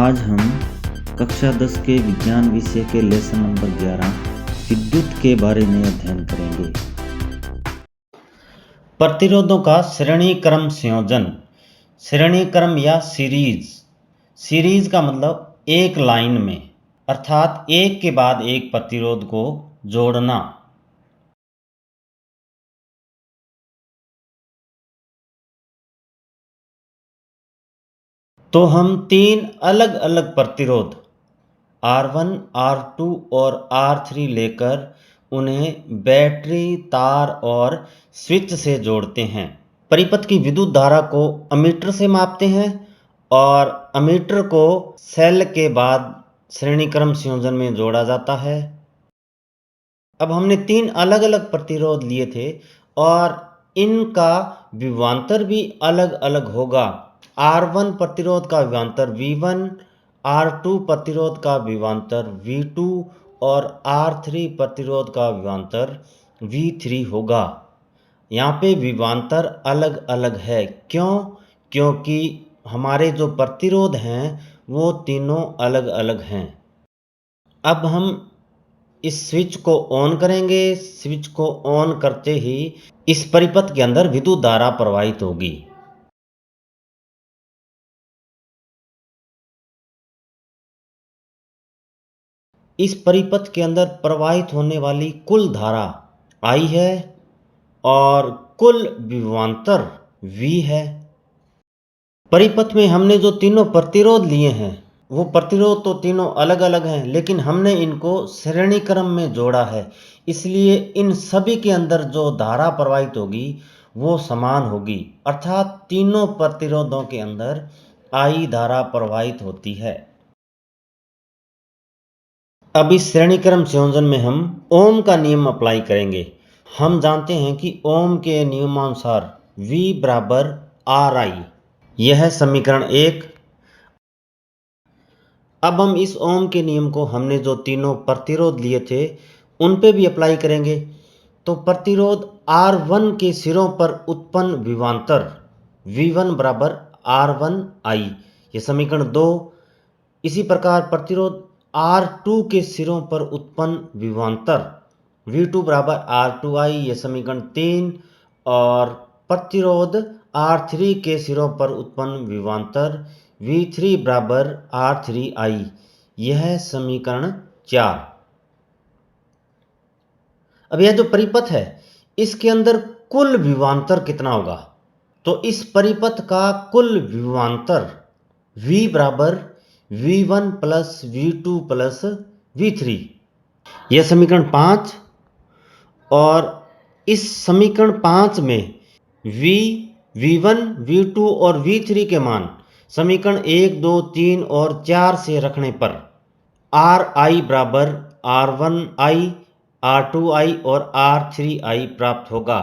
आज हम कक्षा 10 के विज्ञान विषय के लेसन नंबर 11 विद्युत के बारे में अध्ययन करेंगे। प्रतिरोधों का श्रेणी क्रम संयोजन। श्रेणी क्रम या सीरीज का मतलब एक लाइन में, अर्थात एक के बाद एक प्रतिरोध को जोड़ना। तो हम तीन अलग अलग प्रतिरोध R1, R2 और R3 लेकर उन्हें बैटरी, तार और स्विच से जोड़ते हैं। परिपथ की विद्युत धारा को अमीटर से मापते हैं और अमीटर को सेल के बाद श्रेणी क्रम संयोजन में जोड़ा जाता है। अब हमने तीन अलग अलग प्रतिरोध लिए थे और इनका विभवांतर भी अलग अलग होगा। R1 प्रतिरोध का विभवांतर V1, R2 प्रतिरोध का विभवांतर V2 और R3 प्रतिरोध का विभवांतर V3 होगा। यहाँ पे विभवांतर अलग अलग है। क्यों? क्योंकि हमारे जो प्रतिरोध हैं वो तीनों अलग अलग हैं। अब हम इस स्विच को ऑन करेंगे। स्विच को ऑन करते ही इस परिपथ के अंदर विद्युत धारा प्रवाहित होगी। इस परिपथ के अंदर प्रवाहित होने वाली कुल धारा I है और कुल विभवांतर V है। परिपथ में हमने जो तीनों प्रतिरोध लिए हैं वो प्रतिरोध तो तीनों अलग अलग हैं, लेकिन हमने इनको श्रेणी क्रम में जोड़ा है, इसलिए इन सभी के अंदर जो धारा प्रवाहित होगी वो समान होगी, अर्थात तीनों प्रतिरोधों के अंदर I धारा प्रवाहित होती है। अब इस श्रेणी क्रम संयोजन में हम ओम का नियम अप्लाई करेंगे। हम जानते हैं कि ओम के नियमानुसार V बराबर RI, यह है समीकरण 1। अब हम इस ओम के नियम को हमने जो तीनों प्रतिरोध लिए थे उन पे भी अप्लाई करेंगे। तो प्रतिरोध R1 के सिरों पर उत्पन्न विभवांतर V1 बराबर R1I, यह समीकरण 2। इसी प्रकार प्रतिरोध R2 के सिरों पर उत्पन्न विभवांतर V2 बराबर R2I, यह समीकरण 3। और प्रतिरोध R3 के सिरों पर उत्पन्न विभवांतर V3 बराबर R3I, यह समीकरण 4। अब यह जो परिपथ है इसके अंदर कुल विभवांतर कितना होगा? तो इस परिपथ का कुल विभवांतर V बराबर V1 plus V2 plus V3, यह समीकरण 5। और इस समीकरण 5 में V, V1, V2 और V3 के मान समीकरण 1, 2, 3 और 4 से रखने पर RI बराबर R1I, R2I और R3I प्राप्त होगा।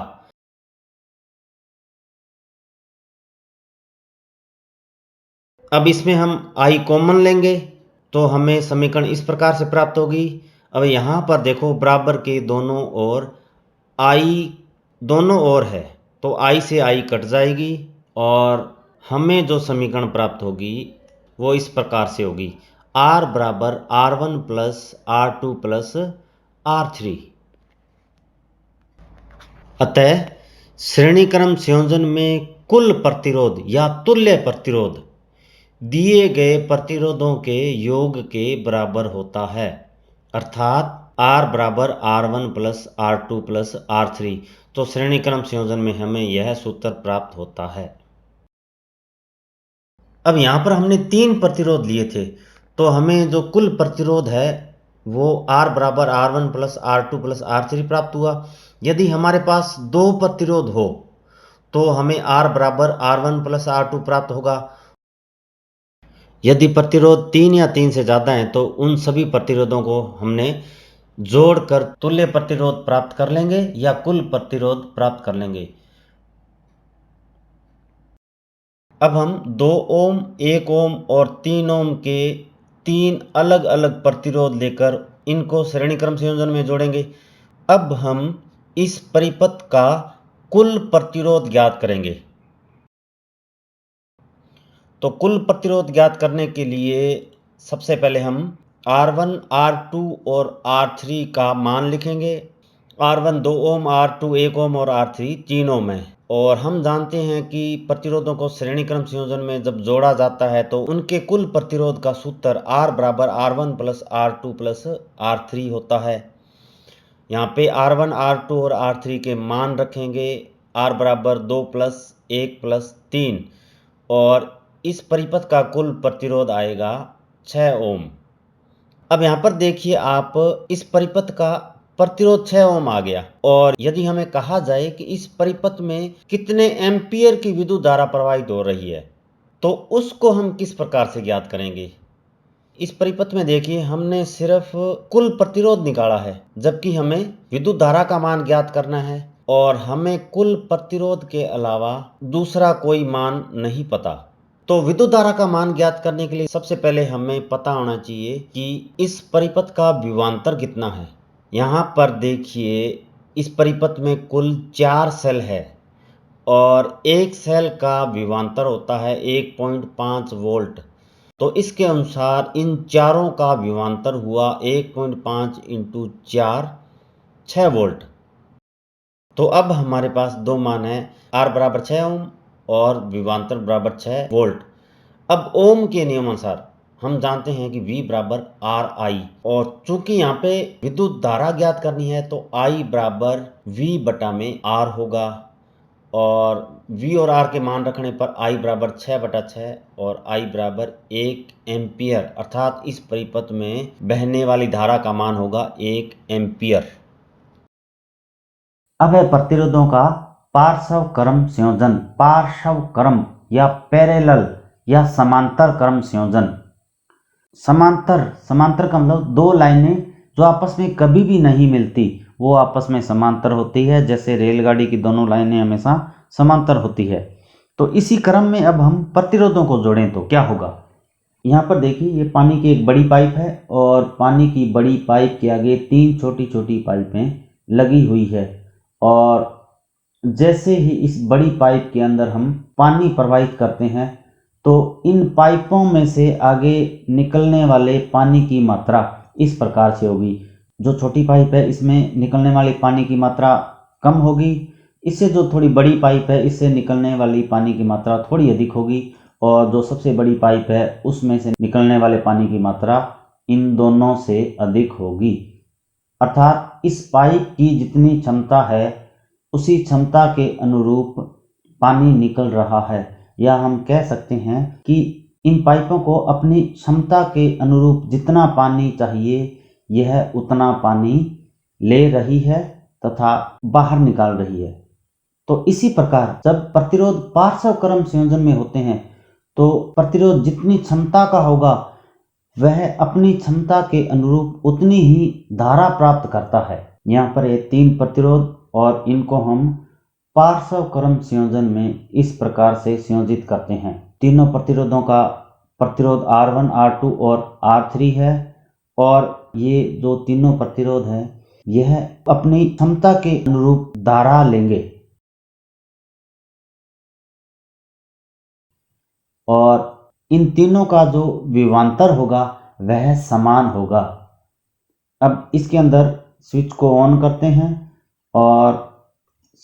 अब इसमें हम I कॉमन लेंगे तो हमें समीकरण इस प्रकार से प्राप्त होगी। अब यहाँ पर देखो बराबर के दोनों ओर I दोनों ओर है तो I से I कट जाएगी और हमें जो समीकरण प्राप्त होगी वो इस प्रकार से होगी। R बराबर R1 plus R2 plus R3। अतः श्रेणी क्रम संयोजन में कुल प्रतिरोध या तुल्य प्रतिरोध दिए गए प्रतिरोधों के योग के बराबर होता है, अर्थात R बराबर R1 plus R2 plus R3। तो श्रेणी क्रम संयोजन में हमें यह सूत्र प्राप्त होता है। अब यहाँ पर हमने तीन प्रतिरोध लिए थे तो हमें जो कुल प्रतिरोध है वो R बराबर R1 plus R2 plus R3 प्राप्त हुआ। यदि हमारे पास दो प्रतिरोध हो तो हमें R बराबर R1 प्लस R2 प्राप्त होगा। यदि प्रतिरोध 3 या 3 से ज़्यादा हैं तो उन सभी प्रतिरोधों को हमने जोड़कर तुल्य प्रतिरोध प्राप्त कर लेंगे या कुल प्रतिरोध प्राप्त कर लेंगे। अब हम 2 ओम, 1 ओम और 3 ओम के तीन अलग अलग प्रतिरोध लेकर इनको श्रेणी क्रम संयोजन में जोड़ेंगे। अब हम इस परिपथ का कुल प्रतिरोध ज्ञात करेंगे। तो कुल प्रतिरोध ज्ञात करने के लिए सबसे पहले हम R1, R2 और R3 का मान लिखेंगे। R1 2 ओम, R2 1 ओम और R3 3 ओम है। और हम जानते हैं कि प्रतिरोधों को श्रेणी क्रम संयोजन में जब जोड़ा जाता है तो उनके कुल प्रतिरोध का सूत्र R बराबर R1 plus R2 plus R3 होता है। यहाँ पे R1, R2 और R3 के मान रखेंगे। R बराबर 2 प्लस 1 प्लस 3 और इस परिपथ का कुल प्रतिरोध आएगा 6 ओम। अब यहाँ पर देखिए आप, इस परिपथ का प्रतिरोध 6 ओम आ गया। और यदि हमें कहा जाए कि इस परिपथ में कितने एम्पियर की विद्युत धारा प्रवाहित हो रही है, तो उसको हम किस प्रकार से ज्ञात करेंगे। इस परिपथ में देखिए हमने सिर्फ कुल प्रतिरोध निकाला है, जबकि हमें विद्युत धारा का मान ज्ञात करना है और हमें कुल प्रतिरोध के अलावा दूसरा कोई मान नहीं पता। तो विद्युत धारा का मान ज्ञात करने के लिए सबसे पहले हमें पता होना चाहिए कि इस परिपथ का विभवांतर कितना है। यहाँ पर देखिए इस परिपथ में कुल 4 सेल है और एक सेल का विभवांतर होता है 1.5 वोल्ट। तो इसके अनुसार इन चारों का विभवांतर हुआ 1.5 इंटू 4, 6 वोल्ट। तो अब हमारे पास दो मान है, R बराबर 6 ओम और विभवांतर बराबर 6 वोल्ट। अब ओम के नियमानुसार हम जानते हैं कि V बराबर RI, और चूंकि यहाँ पे विद्युत धारा ज्ञात करनी है तो I बराबर V बटा में R होगा। और V और R के मान रखने पर I बराबर 6/6 और I बराबर 1 एम्पियर, अर्थात इस परिपथ में बहने वाली धारा का मान होगा 1 एम्पियर। अब है प्रतिरोधों का पार्श्व क्रम संयोजन। पार्श्व क्रम या पैरेलल या समांतर क्रम संयोजन। समांतर का मतलब दो लाइनें जो आपस में कभी भी नहीं मिलती वो आपस में समांतर होती है। जैसे रेलगाड़ी की दोनों लाइनें हमेशा समांतर होती है। तो इसी क्रम में अब हम प्रतिरोधों को जोड़ें तो क्या होगा। यहाँ पर देखिए ये पानी की एक बड़ी पाइप है और पानी की बड़ी पाइप के आगे 3 छोटी छोटी पाइपें लगी हुई है। और जैसे ही इस बड़ी पाइप के अंदर हम पानी प्रवाहित करते हैं तो इन पाइपों में से आगे निकलने वाले पानी की मात्रा इस प्रकार से होगी। जो छोटी पाइप है इसमें निकलने वाली पानी की मात्रा कम होगी, इससे जो थोड़ी बड़ी पाइप है इससे निकलने वाली पानी की मात्रा थोड़ी अधिक होगी, और जो सबसे बड़ी पाइप है उसमें से निकलने वाले पानी की मात्रा इन दोनों से अधिक होगी। अर्थात इस पाइप की जितनी क्षमता है उसी क्षमता के अनुरूप पानी निकल रहा है, या हम कह सकते हैं कि इन पाइपों को अपनी क्षमता के अनुरूप जितना पानी चाहिए यह उतना पानी ले रही है तथा बाहर निकाल रही है। तो इसी प्रकार जब प्रतिरोध पार्श्व क्रम संयोजन में होते हैं तो प्रतिरोध जितनी क्षमता का होगा वह अपनी क्षमता के अनुरूप उतनी ही धारा प्राप्त करता है। यहाँ पर ये 3 प्रतिरोध और इनको हम पार्श्व क्रम संयोजन में इस प्रकार से संयोजित करते हैं। तीनों प्रतिरोधों का प्रतिरोध R1, R2 और R3 है, और ये जो तीनों प्रतिरोध हैं यह अपनी क्षमता के अनुरूप धारा लेंगे और इन तीनों का जो विभवांतर होगा वह समान होगा। अब इसके अंदर स्विच को ऑन करते हैं और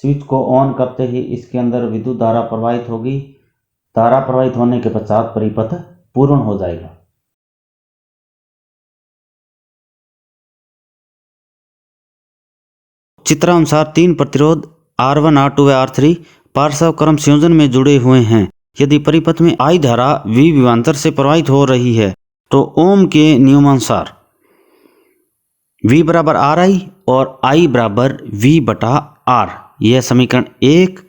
स्विच को ऑन करते ही इसके अंदर विद्युत धारा प्रवाहित होगी। धारा प्रवाहित होने के पश्चात परिपथ पूर्ण हो जाएगा। चित्रानुसार 3 प्रतिरोध R1, R2 व R3 पार्श्व क्रम संयोजन में जुड़े हुए हैं। यदि परिपथ में I धारा V विभवांतर से प्रवाहित हो रही है तो ओम के नियमानुसार V बराबर RI और I बराबर V बटा R, यह समीकरण 1।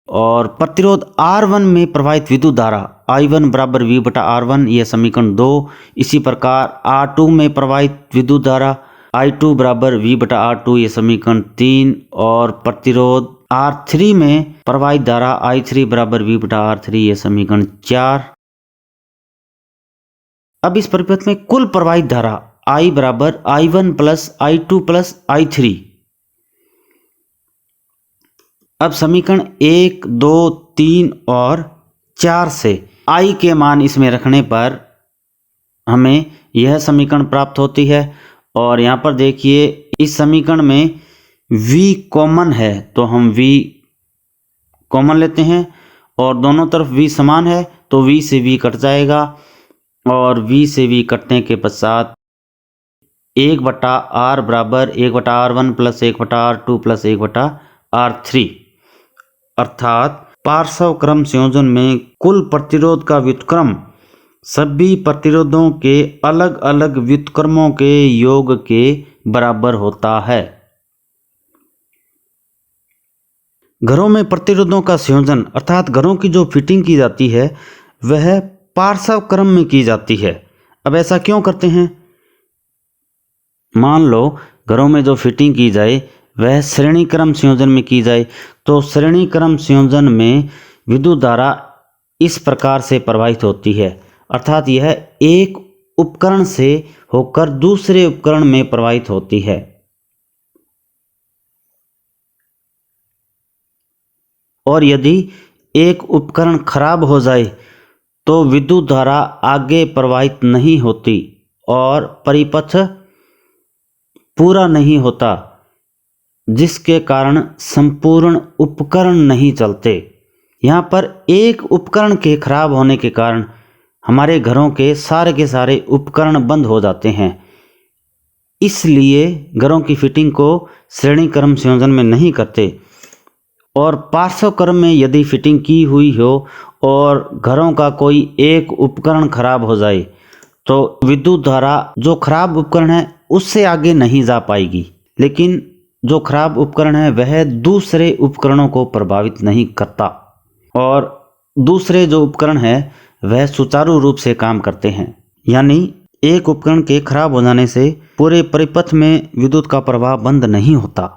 और प्रतिरोध R1 में प्रवाहित विद्युत धारा I1 बराबर V बटा R1, यह समीकरण 2। इसी प्रकार R2 में प्रवाहित विद्युत धारा I2 बराबर V बटा R2, यह समीकरण 3। और प्रतिरोध R3 में प्रवाहित धारा I3 बराबर V बटा R3, यह समीकरण 4। अब इस परिपथ में कुल प्रवाहित धारा I बराबर I1 plus I2 plus I3। अब समीकरण 1, 2, 3 और 4 से I के मान इसमें रखने पर हमें यह समीकरण प्राप्त होती है। और यहाँ पर देखिए इस समीकरण में V कॉमन है तो हम V कॉमन लेते हैं और दोनों तरफ V समान है तो V से V कट जाएगा और V से V कटने के पश्चात 1/r बराबर 1/r1 plus 1/r2 plus 1/r3 अर्थात पार्श्व क्रम संयोजन में कुल प्रतिरोध का व्युत्क्रम सभी प्रतिरोधों के अलग अलग व्युत्क्रमों के योग के बराबर होता है। घरों में प्रतिरोधों का संयोजन अर्थात घरों की जो फिटिंग की जाती है वह पार्श्व क्रम में की जाती है। अब ऐसा क्यों करते हैं? मान लो घरों में जो फिटिंग की जाए वह श्रेणी क्रम संयोजन में की जाए तो श्रेणी क्रम संयोजन में विद्युत धारा इस प्रकार से प्रवाहित होती है अर्थात यह एक उपकरण से होकर दूसरे उपकरण में प्रवाहित होती है। और यदि एक उपकरण खराब हो जाए तो विद्युत धारा आगे प्रवाहित नहीं होती और परिपथ पूरा नहीं होता जिसके कारण संपूर्ण उपकरण नहीं चलते। यहाँ पर एक उपकरण के खराब होने के कारण हमारे घरों के सारे उपकरण बंद हो जाते हैं। इसलिए घरों की फिटिंग को श्रेणी क्रम संयोजन में नहीं करते। और पार्श्व क्रम में यदि फिटिंग की हुई हो और घरों का कोई एक उपकरण खराब हो जाए तो विद्युत धारा जो खराब उपकरण है उससे आगे नहीं जा पाएगी, लेकिन जो खराब उपकरण है वह दूसरे उपकरणों को प्रभावित नहीं करता और दूसरे जो उपकरण है वह सुचारू रूप से काम करते हैं। यानी एक उपकरण के खराब हो जाने से पूरे परिपथ में विद्युत का प्रवाह बंद नहीं होता।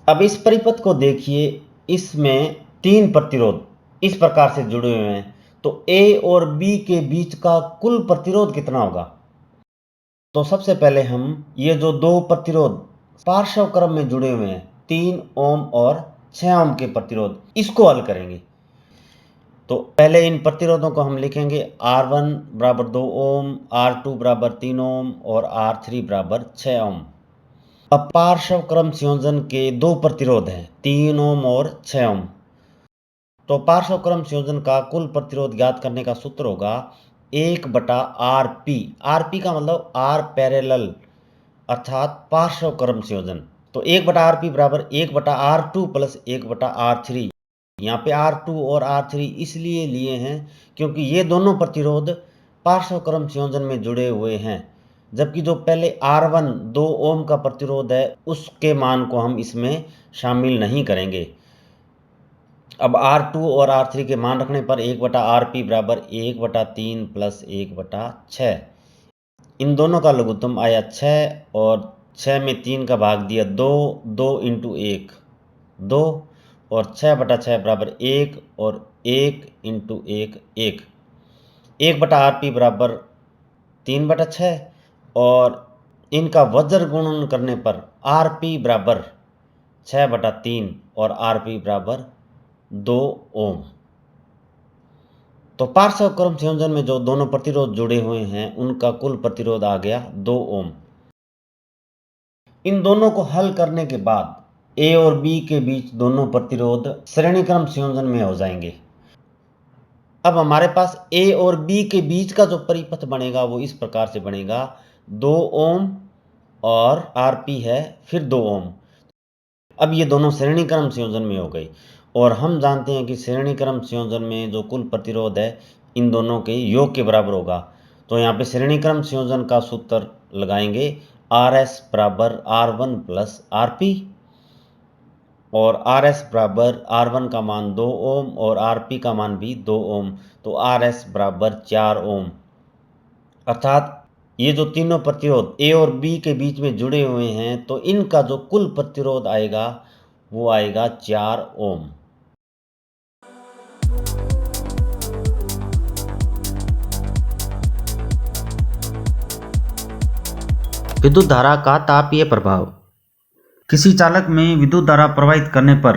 अब इस परिपथ को देखिए, इसमें 3 प्रतिरोध इस प्रकार से जुड़े हुए हैं तो A और B के बीच का कुल प्रतिरोध कितना होगा? तो सबसे पहले हम ये जो 2 प्रतिरोध पार्श्व क्रम में जुड़े हुए हैं 3 ओम और 6 ओम के प्रतिरोध, इसको हल करेंगे। तो पहले इन प्रतिरोधों को हम लिखेंगे R1 बराबर 2 ओम, R2 बराबर 3 ओम और R3 बराबर 6 ओम। अब पार्श्व क्रम संयोजन के 2 प्रतिरोध हैं 3 ओम और 6 ओम। तो पार्श्व क्रम संयोजन का कुल प्रतिरोध ज्ञात करने का सूत्र होगा 1/Rp। Rp का मतलब R पैरेलल अर्थात पार्श्व क्रम संयोजन। तो 1/Rp बराबर 1/R2 प्लस 1/R3। यहाँ पे R2 और R3 इसलिए लिए हैं क्योंकि ये दोनों प्रतिरोध पार्श्व क्रम संयोजन में जुड़े हुए हैं, जबकि जो पहले R1 2 ओम का प्रतिरोध है उसके मान को हम इसमें शामिल नहीं करेंगे। अब R2 और R3 के मान रखने पर 1/Rp बराबर 1/3 प्लस 1/6। इन दोनों का लघुत्तम आया 6 और 6 में 3 का भाग दिया 2, 2 × 1 2 और 6/6 बराबर 1 और 1 × 1 1। 1/Rp बराबर 3/6 और इनका वज्र गुणन करने पर Rp बराबर 6/3 और Rp बराबर 2 ओम। तो पार्श्व क्रम संयोजन में जो दोनों प्रतिरोध जुड़े हुए हैं उनका कुल प्रतिरोध आ गया 2 ओम। इन दोनों को हल करने के बाद A और B के बीच दोनों प्रतिरोध श्रेणी क्रम संयोजन में हो जाएंगे। अब हमारे पास A और B के बीच का जो परिपथ बनेगा वो इस प्रकार से बनेगा 2 ओम और Rp है फिर 2 ओम। अब ये दोनों श्रेणी क्रम संयोजन में हो गई और हम जानते हैं कि श्रेणी क्रम संयोजन में जो कुल प्रतिरोध है इन दोनों के योग के बराबर होगा। तो यहाँ पे श्रेणी क्रम संयोजन का सूत्र लगाएंगे RS बराबर R1 प्लस RP और RS बराबर R1 का मान 2 ओम और RP का मान भी 2 ओम। तो RS बराबर 4 ओम। अर्थात ये जो तीनों प्रतिरोध A और B के बीच में जुड़े हुए हैं तो इनका जो कुल प्रतिरोध आएगा वो आएगा 4 ओम। विद्युत धारा का तापीय प्रभाव। किसी चालक में विद्युत धारा प्रवाहित करने पर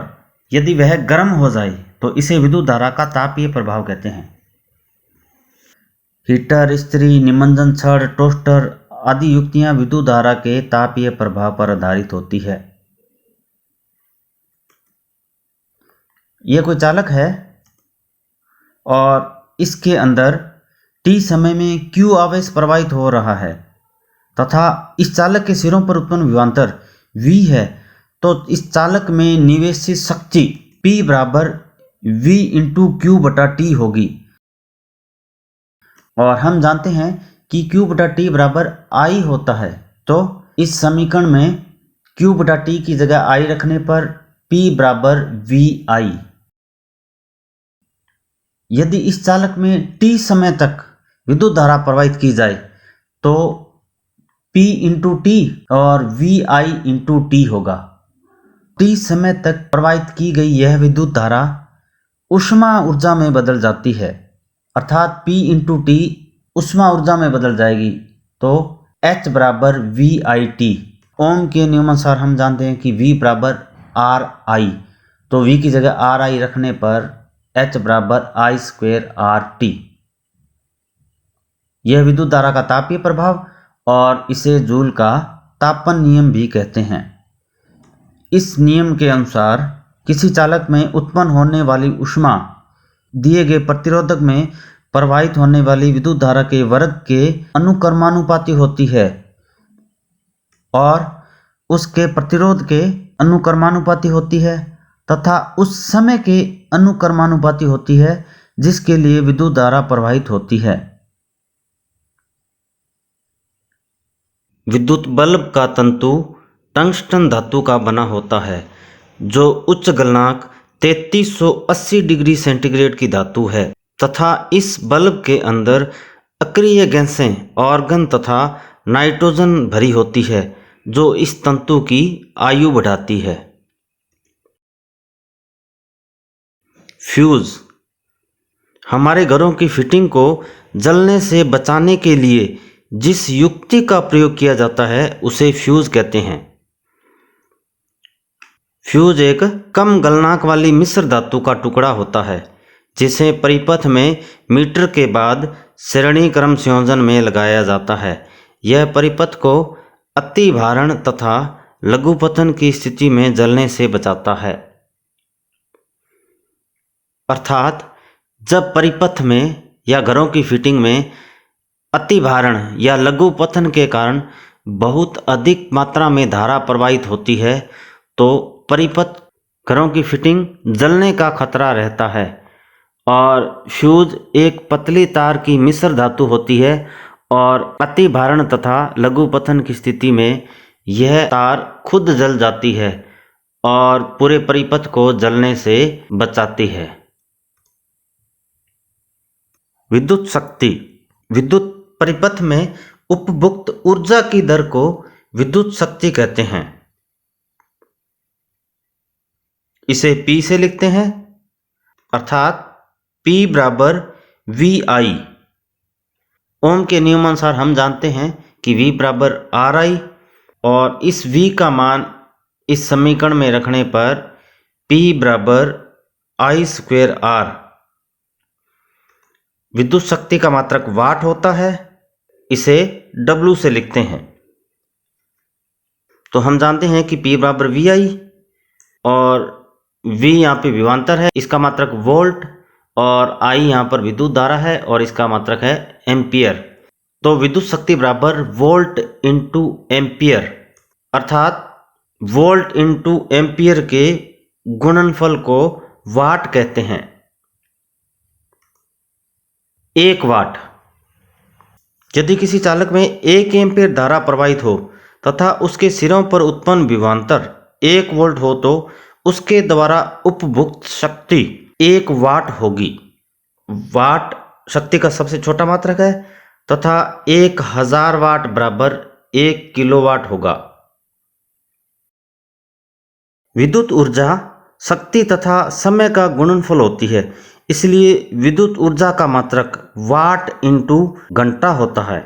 यदि वह गर्म हो जाए तो इसे विद्युत धारा का तापीय प्रभाव कहते हैं। हीटर, इस्त्री, निमज्जन छड़, टोस्टर आदि युक्तियां विद्युत धारा के तापीय प्रभाव पर आधारित होती है। यह कोई चालक है और इसके अंदर t समय में q आवेश प्रवाहित हो रहा है तथा इस चालक के सिरों पर उत्पन्न विभवांतर v है, तो इस चालक में निवेशित शक्ति P बराबर v इंटू क्यू बटा टी होगी। और हम जानते हैं कि Q बटा टी बराबर I होता है, तो इस समीकरण में Q बटा टी की जगह I रखने पर P बराबर VI। यदि इस चालक में t समय तक विद्युत धारा प्रवाहित की जाए तो P इंटू टी और VI इंटू टी होगा। t समय तक प्रवाहित की गई यह विद्युत धारा ऊष्मा ऊर्जा में बदल जाती है, अर्थात P इंटू टी ऊष्मा ऊर्जा में बदल जाएगी, तो H बराबर VIT। ओम के नियमानुसार हम जानते हैं कि V बराबर RI, तो V की जगह RI रखने पर H बराबर I स्क्वेयर RT। यह विद्युत धारा का तापीय प्रभाव और इसे जूल का तापन नियम भी कहते हैं। इस नियम के अनुसार किसी चालक में उत्पन्न होने वाली ऊष्मा दिए गए प्रतिरोधक में प्रवाहित होने वाली विद्युत धारा के वर्ग के अनुक्रमानुपाती होती है और उसके प्रतिरोध के अनुक्रमानुपाती होती है तथा उस समय के अनुक्रमानुपाती होती है जिसके लिए विद्युत धारा प्रवाहित होती है। विद्युत बल्ब का तंतु टंगस्टन धातु का बना होता है जो उच्च गलनांक 3380 डिग्री सेंटीग्रेड की धातु है तथा इस बल्ब के अंदर अक्रिय गैसें आर्गन तथा नाइट्रोजन भरी होती है जो इस तंतु की आयु बढ़ाती है। फ्यूज हमारे घरों की फिटिंग को जलने से बचाने के लिए जिस युक्ति का प्रयोग किया जाता है उसे फ्यूज कहते हैं। फ्यूज एक कम गलनांक वाली मिश्र धातु का टुकड़ा होता है जिसे परिपथ में मीटर के बाद श्रेणी क्रम संयोजन में लगाया जाता है। यह परिपथ को अति भारण तथा लघुपतन की स्थिति में जलने से बचाता है, अर्थात जब परिपथ में या घरों की फिटिंग में अति भारण या लघुपतन के कारण बहुत अधिक मात्रा में धारा प्रवाहित होती है तो परिपथ घरों की फिटिंग जलने का खतरा रहता है। और फ्यूज एक पतली तार की मिश्र धातु होती है और अति भारण तथा लघुपतन की स्थिति में यह तार खुद जल जाती है और पूरे परिपथ को जलने से बचाती है। विद्युत शक्ति विद्युत परिपथ में उपभुक्त ऊर्जा की दर को विद्युत शक्ति कहते हैं। इसे P से लिखते हैं, अर्थात P बराबर VI। ओम के नियमानुसार हम जानते हैं कि V बराबर RI और इस V का मान इस समीकरण में रखने पर P बराबर I स्क्वेयर R। विद्युत शक्ति का मात्रक वाट होता है, इसे W से लिखते हैं। तो हम जानते हैं कि P बराबर VI और V यहाँ पे विभवांतर है, इसका मात्रक वोल्ट, और I यहाँ पर विद्युत धारा है और इसका मात्रक है एम्पियर। तो विद्युत शक्ति बराबर वोल्ट इंटू एम्पियर, अर्थात वोल्ट इंटू एम्पियर के गुणनफल को वाट कहते हैं। 1 वाट यदि किसी चालक में 1 एम्पियर धारा प्रवाहित हो तथा उसके सिरों पर उत्पन्न विभवांतर 1 वोल्ट हो तो उसके द्वारा उपभुक्त शक्ति 1 वाट होगी। वाट शक्ति का सबसे छोटा मात्रक है तथा 1000 वाट बराबर 1 किलोवाट होगा। विद्युत ऊर्जा शक्ति तथा समय का गुणनफल होती है, इसलिए विद्युत ऊर्जा का मात्रक वाट इंटू घंटा होता है।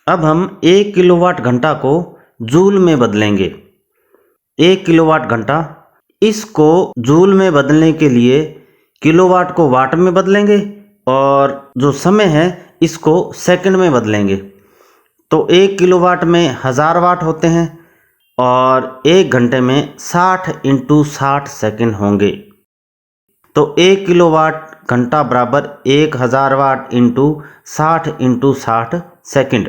अब हम 1 किलोवाट घंटा को जूल में बदलेंगे। 1 किलोवाट घंटा इसको जूल में बदलने के लिए किलोवाट को वाट में बदलेंगे और जो समय है इसको सेकंड में बदलेंगे। तो 1 किलोवाट में 1000 वाट होते हैं और 1 घंटे में 60 × 60 सेकंड होंगे। तो 1 किलोवाट घंटा बराबर 1000 वाट इंटू 60 × 60 सेकंड,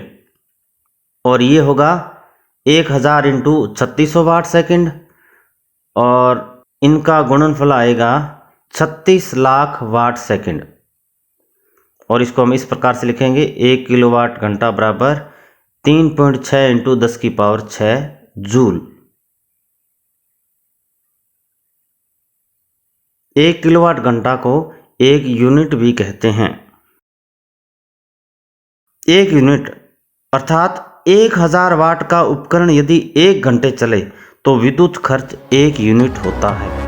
और ये होगा 1000 × 3600 वाट सेकंड, और इनका गुणनफल आएगा 36 लाख वाट सेकंड। और इसको हम इस प्रकार से लिखेंगे 1 किलोवाट घंटा बराबर 3.6 × 10⁶ जूल। 1 किलोवाट घंटा को एक यूनिट भी कहते हैं। 1 यूनिट अर्थात 1000 वाट का उपकरण यदि 1 घंटे चले तो विद्युत खर्च 1 यूनिट होता है।